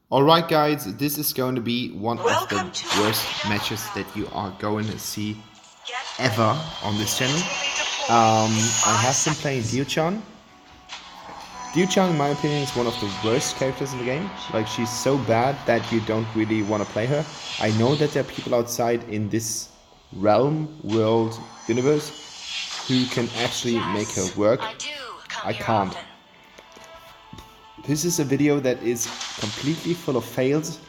Alright guys, this is going to be one of the worst matches that you are going to see ever on this channel. I have been playing Diaochan. Diaochan, in my opinion, is one of the worst characters in the game. Like, she's so bad that you don't really want to play her. I know that there are people outside in this realm, world, universe who can actually make her work. I can't. This is a video that is completely full of fails,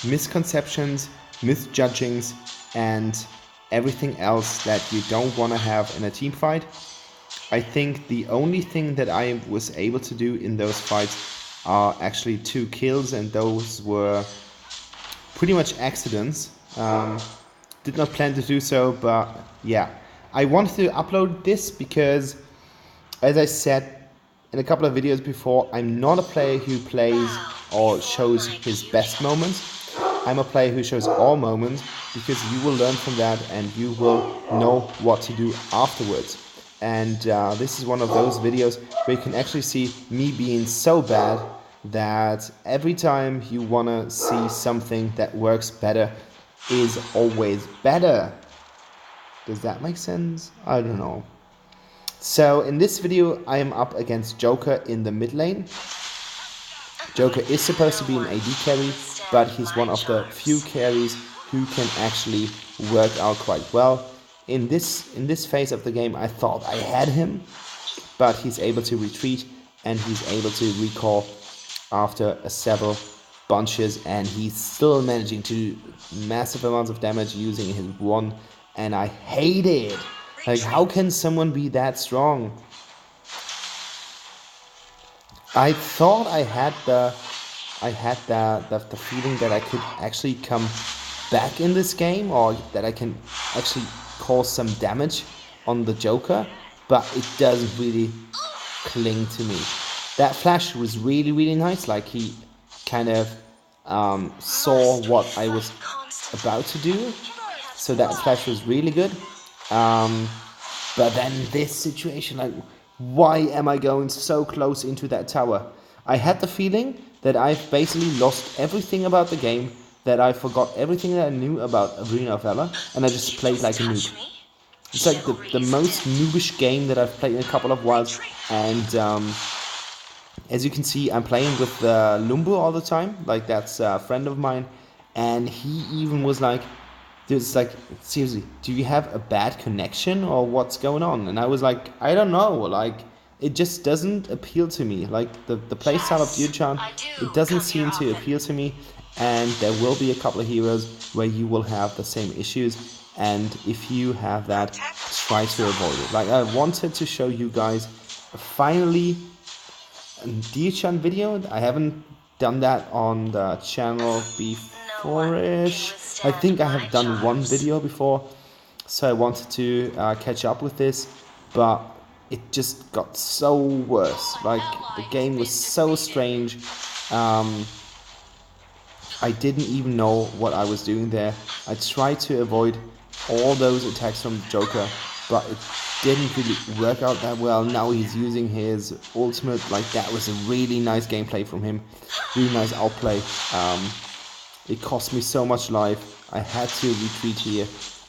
misconceptions, misjudgings, and everything else that you don't want to have in a team fight. I think the only thing that I was able to do in those fights are actually 2 kills, and those were pretty much accidents. Did not plan to do so, but yeah. I wanted to upload this because, as I said in a couple of videos before, I'm not a player who plays or shows his best moments. I'm a player who shows all moments, because you will learn from that and you will know what to do afterwards. And this is one of those videos where you can actually see me being so bad that every time you want to see something that works better is always better. Does that make sense? I don't know. So in this video I am up against Joker in the mid lane. Joker is supposed to be an AD carry, but he's one of the few carries who can actually work out quite well. In this phase of the game I thought I had him, but he's able to retreat and he's able to recall after several bunches, and he's still managing to do massive amounts of damage using his one, and I hate it. Like, how can someone be that strong? I thought I had the feeling that I could actually come back in this game, or that I can actually cause some damage on the Joker, but it doesn't really cling to me. That flash was really nice. Like, he kind of saw what I was about to do, so that flash was really good. But then this situation, like, why am I going so close into that tower? I had the feeling that I've basically lost everything about the game, that I forgot everything that I knew about Arena of Valor, and I just played like a noob. It's like the most noobish game that I've played in a couple of whiles, and as you can see, I'm playing with Lumbu all the time. Like, that's a friend of mine, and he even was like, dude, it's like, seriously, do you have a bad connection or what's going on? And I was like, I don't know, like, it just doesn't appeal to me. Like, the playstyle of Diaochan, it doesn't seem to appeal to me, and there will be a couple of heroes where you will have the same issues, and if you have that, try to avoid it. Like, I wanted to show you guys finally a Diaochan video. I haven't done that on the channel before-ish. I think I have done one video before, so I wanted to catch up with this, but it just got so worse. Like, the game was so strange. I didn't even know what I was doing there. I tried to avoid all those attacks from Joker, but it didn't really work out that well. Now he's using his ultimate. Like, that was a really nice gameplay from him, really nice outplay. It cost me so much life. I had to retreat here,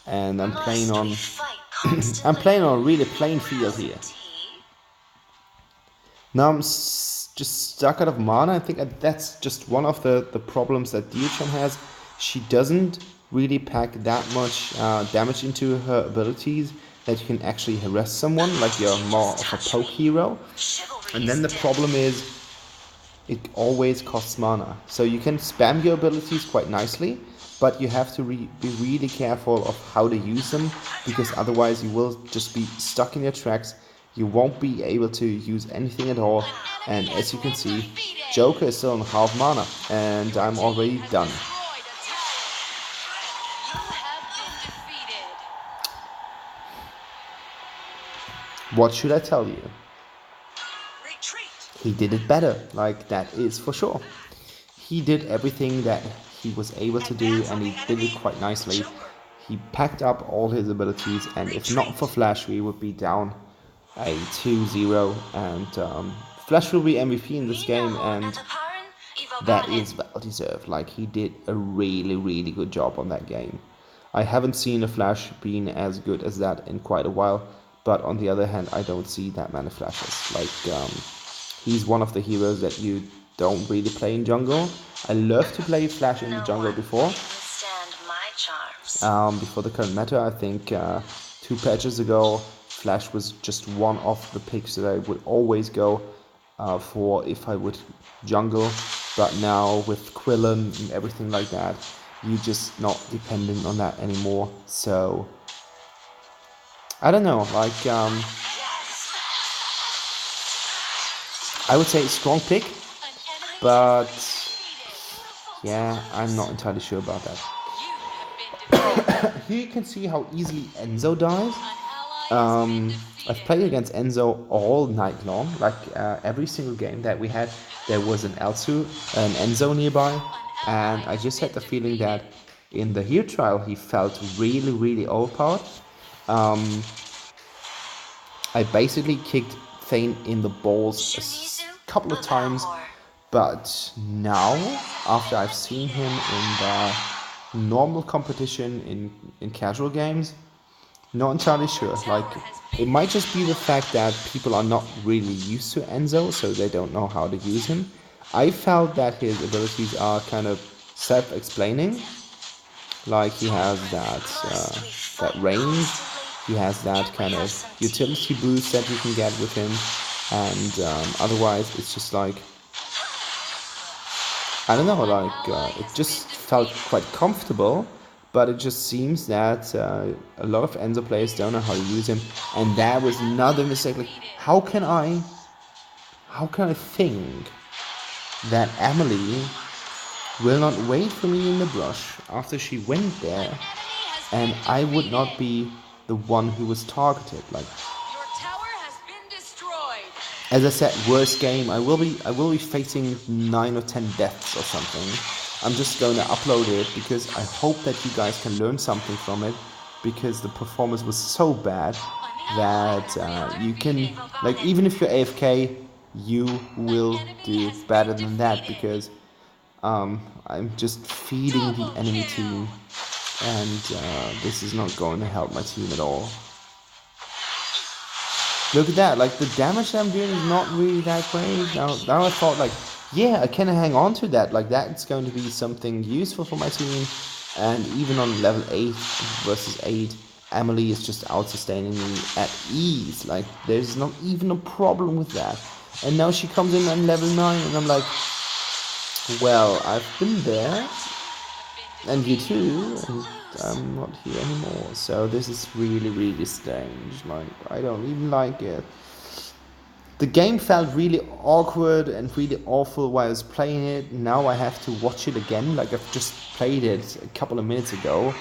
and I'm playing on I'm playing on a really plain field here. Now I'm just stuck out of mana. I think that's just one of the problems that Diaochan has. She doesn't really pack that much damage into her abilities that you can actually harass someone, like you're more of a poke hero. And then the problem is, it always costs mana. So you can spam your abilities quite nicely, but you have to be really careful of how to use them, because otherwise you will just be stuck in your tracks. You won't be able to use anything at all. And as you can see, Joker is still on half mana, and I'm already done. What should I tell you? He did it better, like, that is for sure. He did everything that he was able to do, and he did it quite nicely. He packed up all his abilities, and if not for Flash, we would be down a 2-0, and Flash will be MVP in this game, and that is well deserved. Like, he did a really good job on that game. I haven't seen a Flash being as good as that in quite a while, but on the other hand, I don't see that many Flashes. Like, he's one of the heroes that you don't really play in jungle. I love to play Flash in the jungle before the current meta. I think 2 patches ago, Flash was just one of the picks that I would always go for if I would jungle. But now with Quillen and everything like that, you're just not dependent on that anymore. So I don't know, like I would say strong pick, but yeah, I'm not entirely sure about that. Here you can see how easily Enzo dies. I've played against Enzo all night long. Like every single game that we had, there was an Enzo nearby, and I just had the feeling that in the Here trial he felt really overpowered. I basically kicked Thane in the balls a couple of times, but now, after I've seen him in the normal competition in casual games, not entirely sure. Like, it might just be the fact that people are not really used to Enzo, so they don't know how to use him. I felt that his abilities are kind of self-explaining. Like, he has that range, he has that kind of utility boost that you can get with him, and otherwise it's just like, I don't know, like it just felt quite comfortable. But it just seems that a lot of Enzo players don't know how to use him, and that was another mistake. Like, how can I think that Emily will not wait for me in the brush after she went there, and I would not be the one who was targeted? Like, as I said, worst game. I will be facing 9 or 10 deaths or something. I'm just going to upload it because I hope that you guys can learn something from it, because the performance was so bad that you can, like, even if you're AFK, you will do better than that, because I'm just feeding the enemy team, and this is not going to help my team at all. Look at that, like, the damage that I'm doing is not really that great. Now I thought, like, yeah, I can hang on to that, like, that's going to be something useful for my team. And even on level 8 versus 8, Emily is just out-sustaining me at ease. Like, there's not even a problem with that. And now she comes in on level 9, and I'm like, well, I've been there, and you too, and I'm not here anymore. So this is really strange. Like, I don't even like it. The game felt really awkward and really awful while I was playing it. Now I have to watch it again. Like, I've just played it a couple of minutes ago,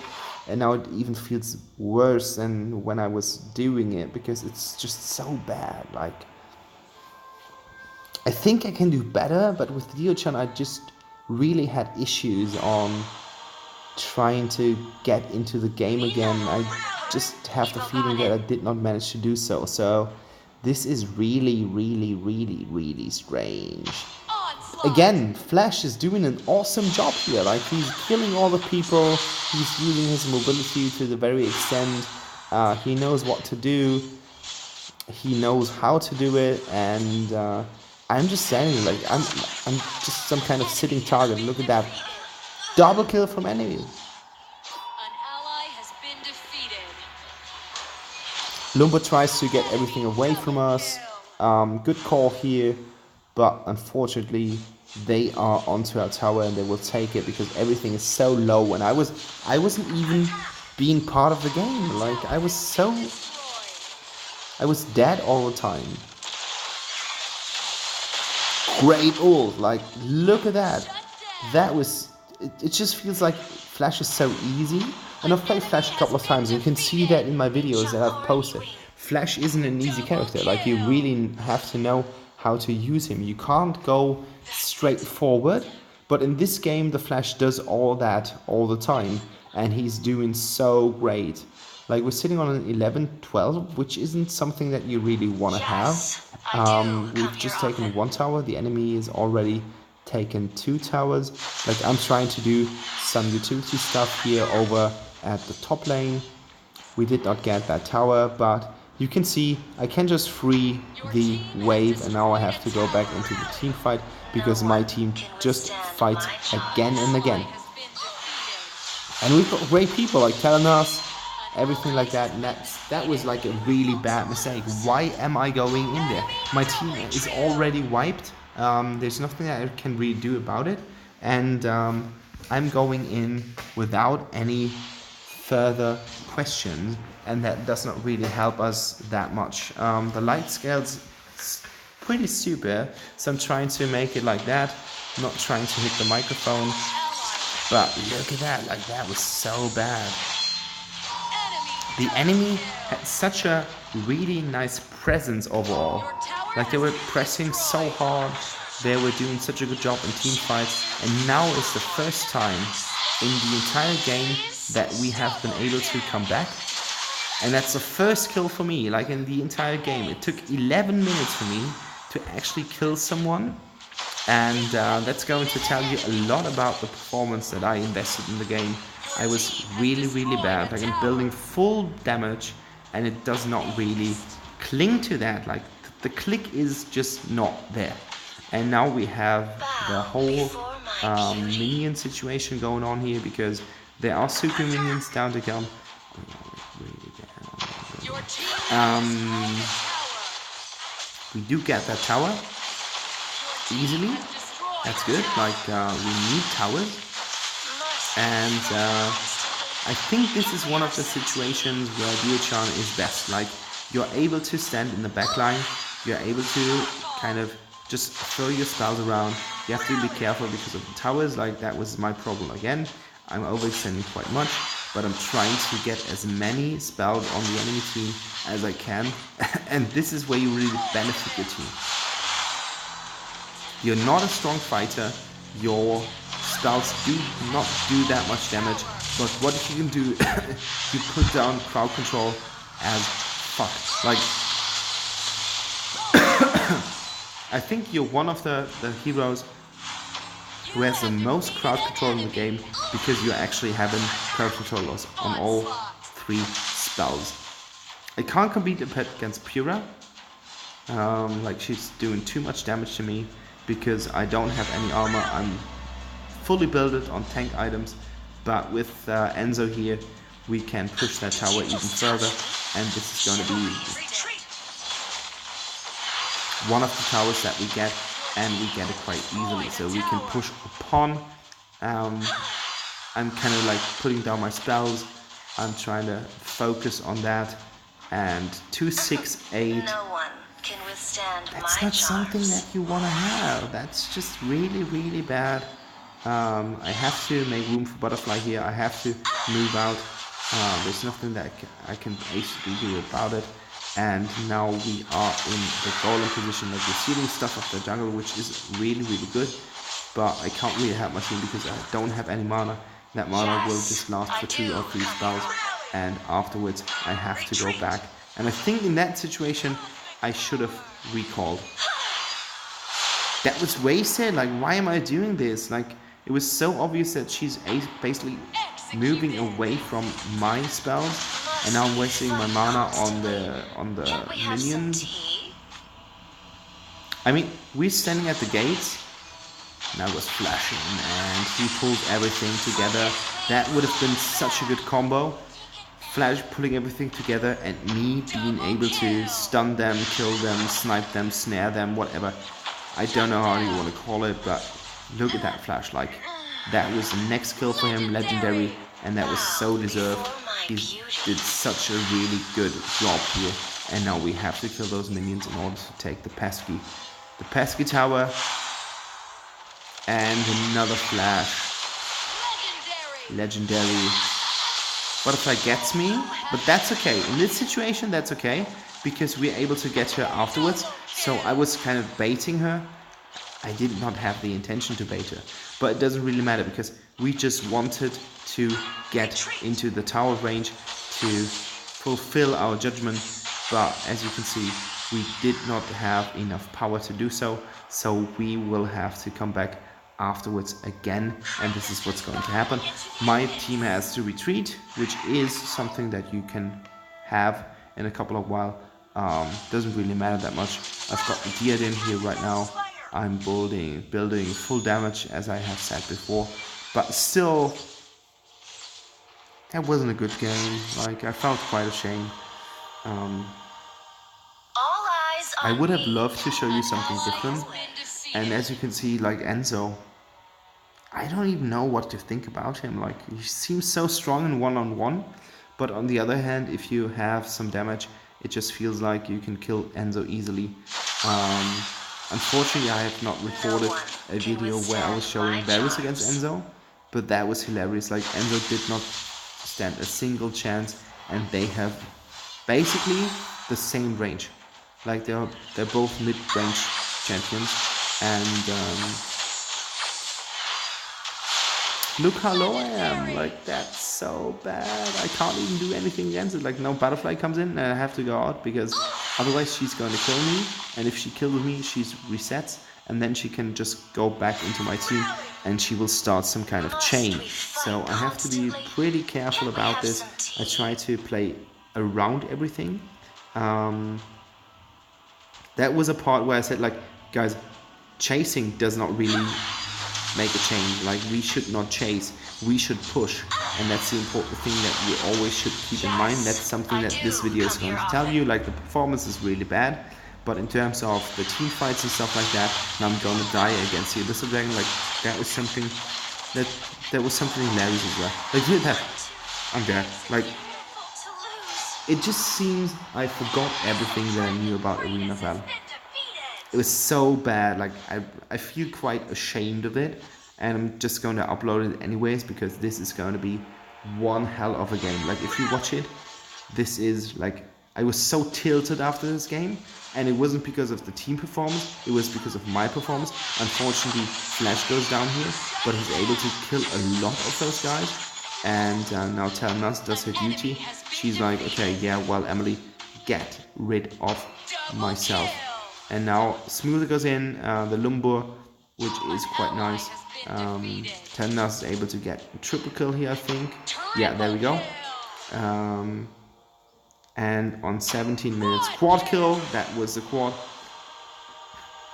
and now it even feels worse than when I was doing it, because it's just so bad. Like, I think I can do better, but with Diaochan I just really had issues on trying to get into the game again. I just have the feeling that I did not manage to do so. So this is really strange. Again, Flash is doing an awesome job here. Like, he's killing all the people, he's using his mobility to the very extent. He knows what to do, he knows how to do it, and I'm just saying, like, I'm just some kind of sitting target. Look at that. Double kill from enemy. Lumba tries to get everything away from us. Good call here, but unfortunately they are onto our tower and they will take it because everything is so low, and I wasn't even being part of the game. Like, I was dead all the time. Great ult, like, look at that. That was, it just feels like Flash is so easy. And I've played Flash a couple of times, and you can see that in my videos that I've posted. Flash isn't an easy character. Like, you really have to know how to use him. You can't go straight forward, but in this game the Flash does all that all the time, and he's doing so great. Like, we're sitting on an 11-12, which isn't something that you really want to have. We've just taken 1 tower. The enemy is already taken 2 towers. Like, I'm trying to do some utility stuff here over at the top lane. We did not get that tower, but you can see I can just free the wave, and now I have to go back into the team fight because my team just fights again and again. And we've got great people like telling us everything like that, and that was like a really bad mistake. Why am I going in there? My team is already wiped. There's nothing that I can really do about it, and I'm going in without any further questions, and that does not really help us that much. The light scale's pretty stupid, so I'm trying to make it like that, not trying to hit the microphone. But look at that, like that was so bad. The enemy had such a really nice presence overall. Like, they were pressing so hard, they were doing such a good job in team fights, and now is the first time in the entire game that we have been able to come back. And that's the first kill for me, like in the entire game. It took 11 minutes for me to actually kill someone. And that's going to tell you a lot about the performance that I invested in the game. I was really, really bad. Like, I'm building full damage, and it does not really cling to that. Like, the click is just not there. And now we have the whole minion situation going on here, because there are super minions down to come. We do get that tower easily. That's good. Like, we need towers, and I think this is one of the situations where Diaochan is best. Like, you're able to stand in the backline, you're able to kind of just throw your spells around. You have to be careful because of the towers. Like, that was my problem again. I'm overextending quite much, but I'm trying to get as many spells on the enemy team as I can. And this is where you really benefit your team. You're not a strong fighter, your spells do not do that much damage, but what you can do, you put down crowd control as fuck. Like, I think you're one of the heroes who has the most crowd control in the game, because you're actually having crowd control on all 3 spells. I can't compete against Pura. Like, she's doing too much damage to me because I don't have any armor. I'm fully built on tank items, but with Enzo here, we can push that tower even further, and this is going to be one of the towers that we get, and we get it quite easily, so we can push upon. I'm kind of like putting down my spells. I'm trying to focus on that, and 268. That's not something that you want to have. That's just really, really bad. I have to make room for butterfly here. I have to move out. There's nothing that I can basically do about it. And now we are in the golem position, like receiving stuff off the jungle, which is really, really good. But I can't really help my team because I don't have any mana. That mana will just last for 2 or 3 spells, and afterwards I have to go back. And I think in that situation I should have recalled. That was wasted. Like, why am I doing this? Like, it was so obvious that she's basically moving away from my spells, and now I'm wasting my mana on the minions. I mean, we're standing at the gates. Now was flashing, and he pulled everything together. That would have been such a good combo. Flash pulling everything together, and me being able to stun them, kill them, snipe them, snare them, whatever. I don't know how you want to call it, but look at that Flash. Like, that was the next kill for him, legendary, and that was so deserved. He did such a really good job here, and now we have to kill those minions in order to take the pesky tower, and another Flash. Legendary. Butterfly gets me, but that's okay. In this situation, that's okay, because we're able to get her afterwards. So I was kind of baiting her. I did not have the intention to bait her, but it doesn't really matter because we just wanted to get into the tower range to fulfill our judgment but as you can see, we did not have enough power to do so, so we will have to come back afterwards again, and this is what's going to happen. My team has to retreat, which is something that you can have in a couple of while. Doesn't really matter that much. I've got the Diadem here right now. I'm building full damage, as I have said before, but still, that wasn't a good game. Like, I felt quite ashamed. I would have loved to show you something different, and as you can see, like Enzo, I don't even know what to think about him. Like, he seems so strong in one-on-one, but on the other hand, if you have some damage, it just feels like you can kill Enzo easily. Unfortunately, I have not recorded a video where I was showing Varus against Enzo, but that was hilarious. Like, Enzo did not stand a single chance, and they have basically the same range. Like, they're both mid-range champions, and look how low I am. Like, that's so bad. I can't even do anything against it. Like, no butterfly comes in and I have to go out, because otherwise she's going to kill me, and if she kills me, she resets, and then she can just go back into my team and she will start some kind of chain. So I have to be pretty careful about this. I try to play around everything. That was a part where I said, like, guys, chasing does not really make a chain. Like, we should not chase, we should push, and that's the important thing that you always should keep in mind. That's something that this video is going to tell you. Like, the performance is really bad, but in terms of the team fights and stuff like that, and I'm going to die against the Abyssal Dragon, like, that was something hilarious as well. Like, look at that, I'm dead. Like, it just seems I forgot everything that I knew about Arena Valor. It was so bad. Like, I feel quite ashamed of it, and I'm just going to upload it anyways, because this is going to be one hell of a game. Like, if you watch it, this is like, I was so tilted after this game, and it wasn't because of the team performance, it was because of my performance. Unfortunately, Flash goes down here, but he's able to kill a lot of those guys. And now Telnas does her duty. She's like, okay, yeah, well, Emily, get rid of myself. And now Smoother goes in, the Lumbur, which is quite nice. Telnas is able to get a triple kill here, I think. Yeah, there we go. And on 17 minutes, quad kill. That was the quad.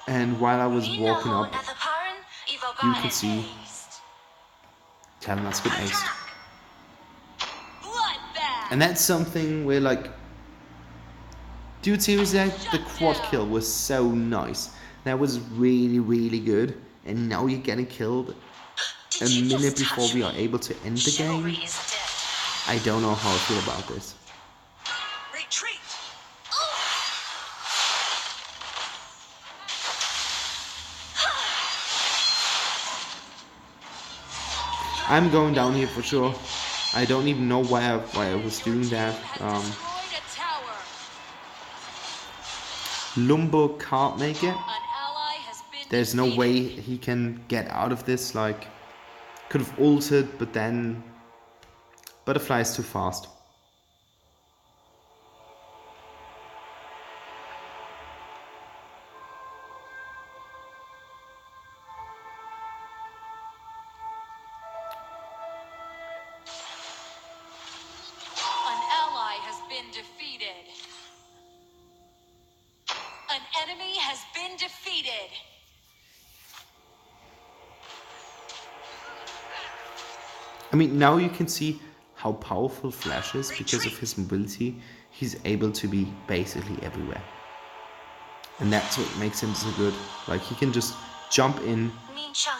And while I was walking up, you could see Telnas get aced. And that's something where, like, dude, seriously, the quad kill was so nice. That was really, really good. And now you're getting killed a minute before we are able to end the game. I don't know how I feel about this. Retreat. I'm going down here for sure. I don't even know why I was doing that. Lumbo can't make it. There's no way he can get out of this. Like, could have ulted, but then Butterfly is too fast. I mean, now you can see how powerful Flash is because of his mobility. He's able to be basically everywhere. And that's what makes him so good. Like, he can just jump in,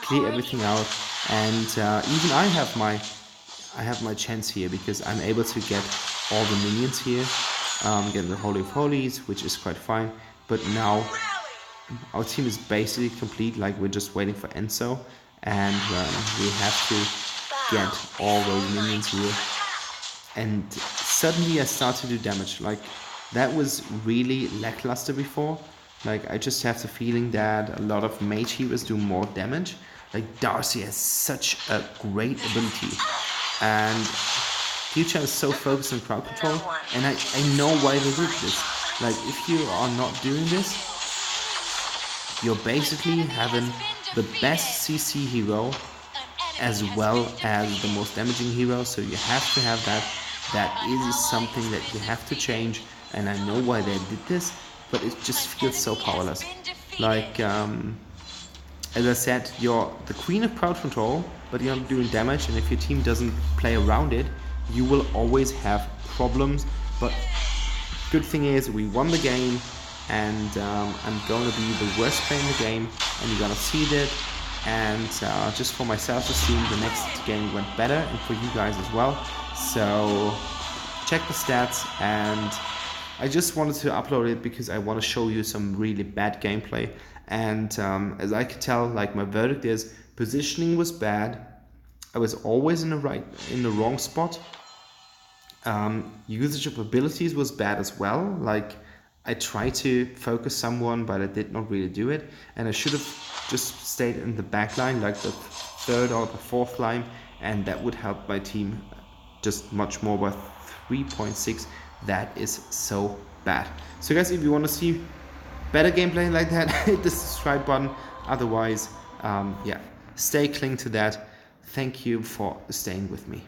clear everything out, and even I have my chance here because I'm able to get all the minions here, get the Holy of Holies, which is quite fine. But now our team is basically complete. Like, we're just waiting for Enzo, and we have to get all those minions here, and suddenly I start to do damage. Like, that was really lackluster before. Like, I just have the feeling that a lot of mage heroes do more damage. Like, Darcy has such a great ability, and Diaochan is so focused on crowd control, and I know why they did this. Like, if you are not doing this, you're basically having the best CC hero as well as the most damaging hero, so you have to have that. That is something that you have to change, and I know why they did this, but it just feels so powerless. Like, as I said, you're the queen of crowd control, but you're not doing damage, and if your team doesn't play around it, you will always have problems. But good thing is, we won the game, and I'm going to be the worst player in the game, and you're gonna see that. And just for my self-esteem, the next game went better, and for you guys as well. So check the stats, and I just wanted to upload it because I want to show you some really bad gameplay. And as I could tell, like, my verdict is positioning was bad. I was always in the wrong spot. Usage of abilities was bad as well. Like, I tried to focus someone, but I did not really do it, and I should have just stayed in the back line, like the third or the fourth line, and that would help my team just much more. By 3.6, that is so bad. So guys, if you want to see better gameplay like that, hit the subscribe button. Otherwise, yeah, stay cling to that. Thank you for staying with me.